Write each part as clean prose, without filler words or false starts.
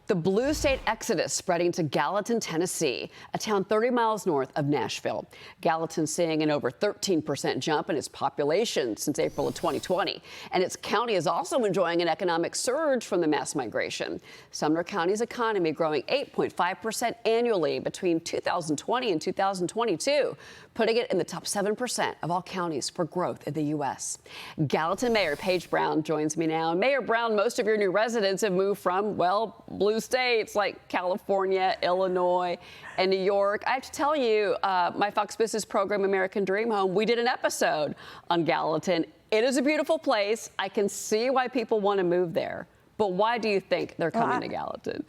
The blue state exodus spreading to Gallatin, Tennessee, a town 30 miles north of Nashville. Gallatin seeing an over 13% jump in its population since April of 2020. And its county is also enjoying an economic surge from the mass migration. Sumner County's economy growing 8.5% annually between 2020 and 2022, putting it in the top 7% of all counties for growth in the U.S. Gallatin Mayor Paige Brown joins me now. Mayor Brown, most of your new residents have moved from, well, blue states like California, Illinois, and New York. I have to tell you, my Fox Business program, American Dream Home, we did an episode on Gallatin. It is a beautiful place. I can see why people want to move there. But why do you think they're coming to Gallatin?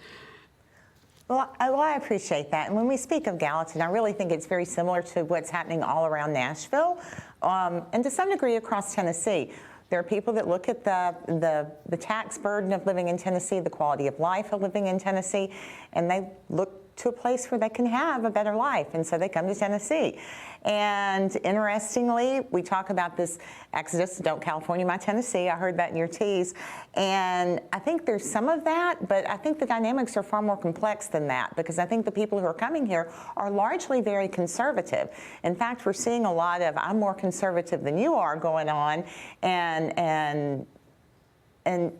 Well, I appreciate that. And when we speak of Gallatin, I really think it's very similar to what's happening all around Nashville and to some degree across Tennessee. There are people that look at the tax burden of living in Tennessee, the quality of life of living in Tennessee, and they look to a place where they can have a better life, and so they come to Tennessee. And interestingly, we talk about this exodus, don't California, my Tennessee. I heard that in your tease. And I think there's some of that, but I think the dynamics are far more complex than that, because I think the people who are coming here are largely very conservative. In fact, we're seeing a lot of I'm more conservative than you are going on, and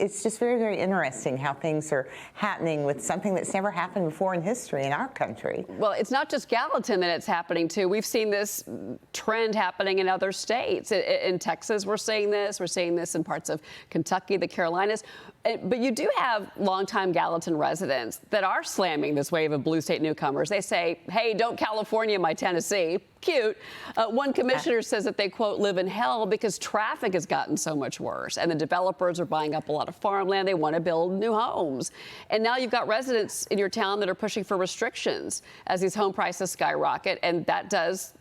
it's just very, very interesting how things are happening with something that's never happened before in history in our country. Well, it's not just Gallatin that it's happening to. We've seen this trend happening in other states. In Texas, we're seeing this. We're seeing this in parts of Kentucky, the Carolinas. But you do have longtime Gallatin residents that are slamming this wave of blue state newcomers. They say, hey, don't California my Tennessee. Cute. One commissioner says that they, quote, live in hell because traffic has gotten so much worse. And the developers are buying up a lot of farmland. They want to build new homes. And now you've got residents in your town that are pushing for restrictions as these home prices skyrocket. And that does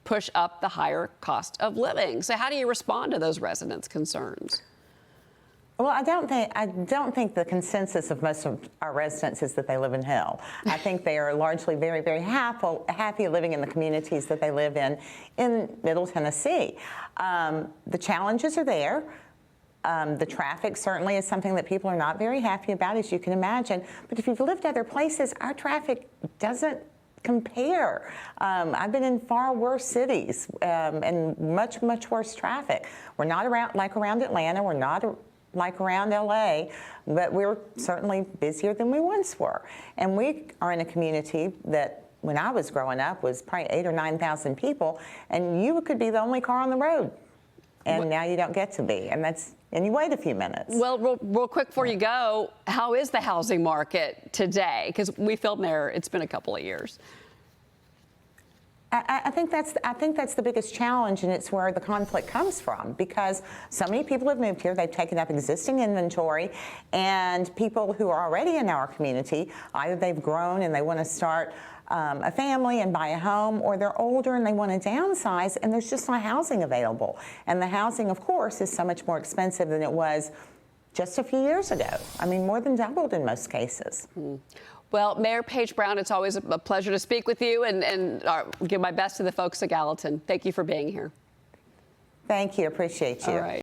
push up the higher cost of living. So how do you respond to those residents' concerns? Well, I don't think the consensus of most of our residents is that they live in hell. I think they are largely very, very happy living in the communities that they live in Middle Tennessee. The challenges are there. The traffic certainly is something that people are not very happy about, as you can imagine. But if you've lived other places, our traffic doesn't compare. I've been in far worse cities and much, much worse traffic. We're not around Atlanta. We're not like around LA, but we're certainly busier than we once were. And we are in a community that, when I was growing up, was probably 8,000 or 9,000 people, and you could be the only car on the road. And now you don't get to be, and you wait a few minutes. Well, real quick before you go, how is the housing market today? Because we filmed there, it's been a couple of years. I think that's the biggest challenge, and it's where the conflict comes from, because so many people have moved here. They've taken up existing inventory, and people who are already in our community, either they've grown and they want to start a family and buy a home, or they're older and they want to downsize, and there's just not housing available. And the housing, of course, is so much more expensive than it was just a few years ago. I mean, more than doubled in most cases. Well, Mayor Paige Brown, it's always a pleasure to speak with you and give my best to the folks at Gallatin. Thank you for being here. Thank you. Appreciate you. All right.